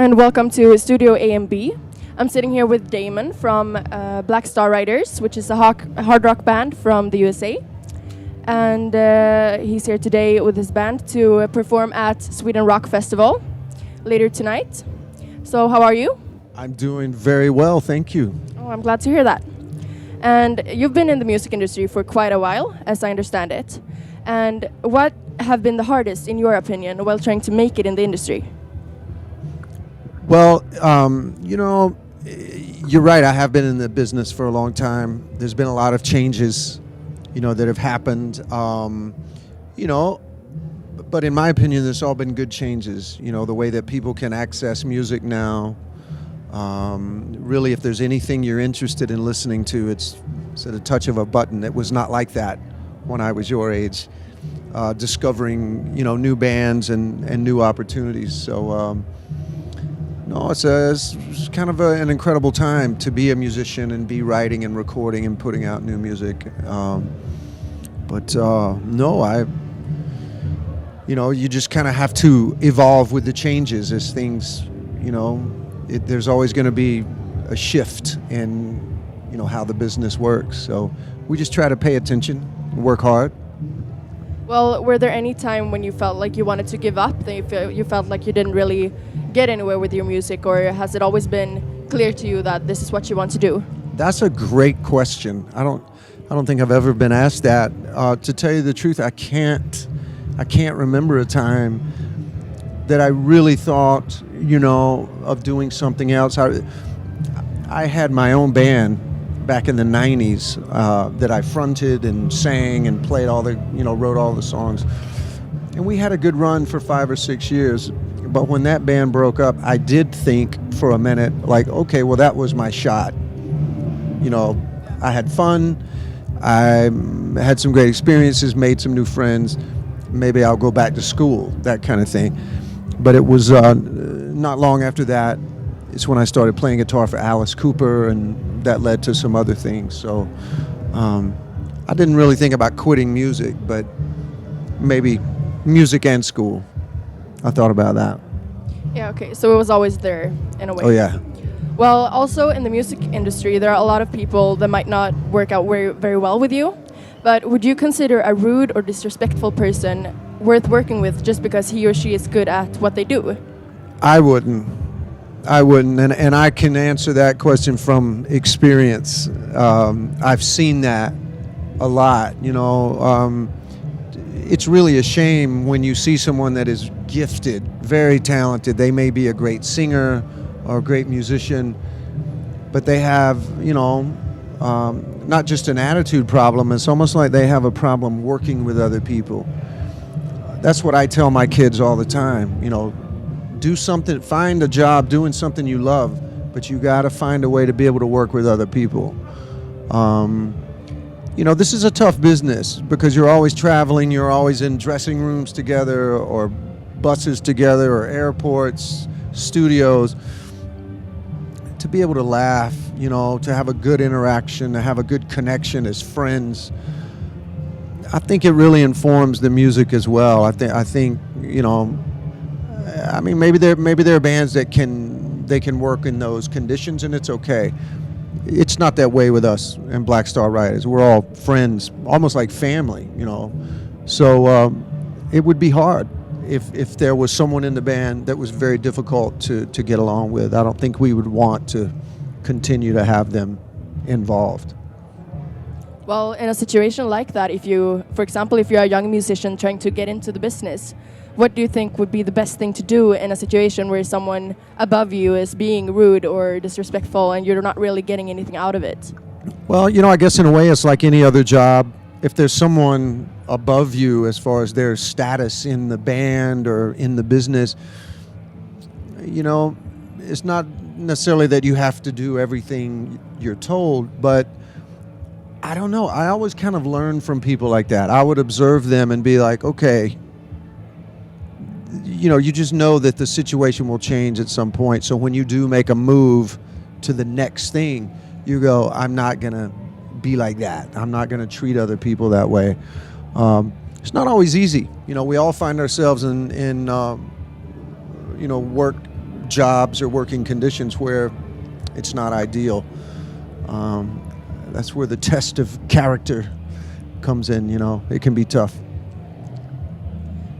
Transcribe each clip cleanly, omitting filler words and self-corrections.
and welcome to Studio AMB. I'm sitting here with Damon from Black Star Riders, which is a hard rock band from the USA. And he's here today with his band to perform at Sweden Rock Festival later tonight. So how are you? I'm doing very well, thank you. Oh, I'm glad to hear that. And you've been in the music industry for quite a while, as I understand it. And what have been the hardest, in your opinion, while trying to make it in the industry? Well, you're right. I have been in the business for a long time. There's been a lot of changes, that have happened. But in my opinion, there's all been good changes. The way that people can access music now. Really, if there's anything you're interested in listening to, it's at a touch of a button. It was not like that when I was your age. Discovering, new bands and new opportunities. So. No, it's kind of an incredible time to be a musician and be writing and recording and putting out new music. You just kind of have to evolve with the changes as things, there's always going to be a shift in, how the business works. So we just try to pay attention, work hard. Well, were there any time when you felt like you wanted to give up, that you felt like you didn't really get anywhere with your music, or has it always been clear to you that this is what you want to do? That's a great question. I don't think I've ever been asked that. To tell you the truth, I can't remember a time that I really thought, of doing something else. I had my own band back in the 90s that I fronted and sang and played wrote all the songs. And we had a good run for 5 or 6 years. But when that band broke up, I did think for a minute, like, okay, well, that was my shot. I had fun. I had some great experiences, made some new friends. Maybe I'll go back to school, that kind of thing. But it was not long after that, it's when I started playing guitar for Alice Cooper, and that led to some other things. So I didn't really think about quitting music, but maybe music and school. I thought about that. Yeah, okay. So it was always there, in a way. Oh, yeah. Well, also in the music industry, there are a lot of people that might not work out very well with you. But would you consider a rude or disrespectful person worth working with just because he or she is good at what they do? I wouldn't. And I can answer that question from experience. I've seen that a lot, It's really a shame when you see someone that is gifted, very talented. They may be a great singer or a great musician, but they have, not just an attitude problem. It's almost like they have a problem working with other people. That's what I tell my kids all the time. Do something, find a job doing something you love, but you got to find a way to be able to work with other people. This is a tough business because you're always traveling, you're always in dressing rooms together or buses together or airports, studios. To be able to laugh, to have a good interaction, to have a good connection as friends, I think it really informs the music as well. I think maybe there are bands that can work in those conditions, and it's okay. It's not that way with us and Black Star Riders. We're all friends, almost like family, So it would be hard if there was someone in the band that was very difficult to get along with. I don't think we would want to continue to have them involved. Well, in a situation like that, for example, if you're a young musician trying to get into the business, what do you think would be the best thing to do in a situation where someone above you is being rude or disrespectful and you're not really getting anything out of it? Well, I guess in a way it's like any other job. If there's someone above you as far as their status in the band or in the business, it's not necessarily that you have to do everything you're told, but I don't know. I always kind of learn from people like that. I would observe them and be like, okay, you just know that the situation will change at some point. So when you do make a move to the next thing, you go, I'm not going to be like that. I'm not going to treat other people that way. It's not always easy. We all find ourselves in work jobs or working conditions where it's not ideal. That's where the test of character comes in. It can be tough.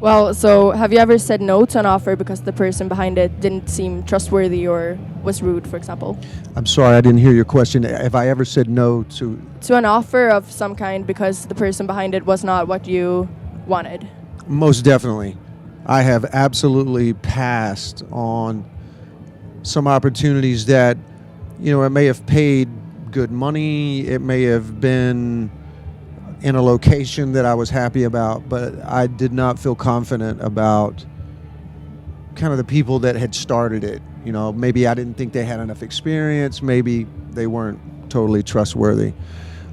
Well, so have you ever said no to an offer because the person behind it didn't seem trustworthy or was rude, for example? I'm sorry, I didn't hear your question. Have I ever said no to an offer of some kind because the person behind it was not what you wanted? Most definitely. I have absolutely passed on some opportunities that, it may have paid good money, it may have been in a location that I was happy about, but I did not feel confident about kind of the people that had started it. Maybe I didn't think they had enough experience, maybe they weren't totally trustworthy.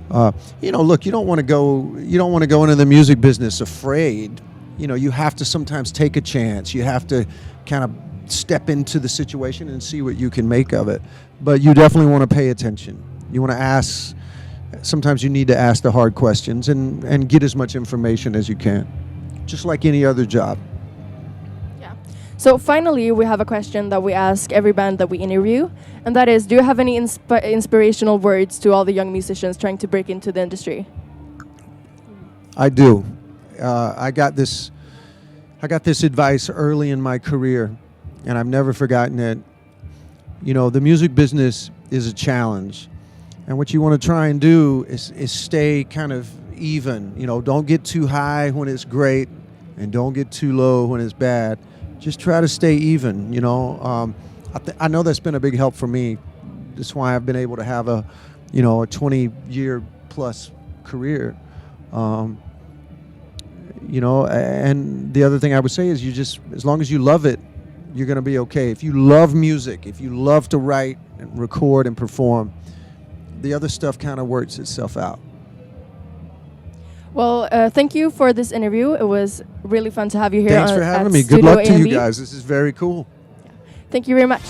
Look, you don't want to go into the music business afraid. You have to sometimes take a chance. You have to kind of step into the situation and see what you can make of it. But you definitely want to pay attention. You want to ask. Sometimes you need to ask the hard questions and get as much information as you can, just like any other job. Yeah. So finally, we have a question that we ask every band that we interview, and that is, do you have any inspirational words to all the young musicians trying to break into the industry? I do. I got this advice early in my career, and I've never forgotten it. The music business is a challenge. And what you want to try and do is stay kind of even. Don't get too high when it's great, and don't get too low when it's bad. Just try to stay even. I know that's been a big help for me. That's why I've been able to have a 20-year plus career. And the other thing I would say is as long as you love it, you're going to be okay. If you love music, if you love to write and record and perform, the other stuff kind of works itself out. Well, thank you for this interview. It was really fun to have you here. Thanks for having me. Good luck to you guys. This is very cool. Thank you very much.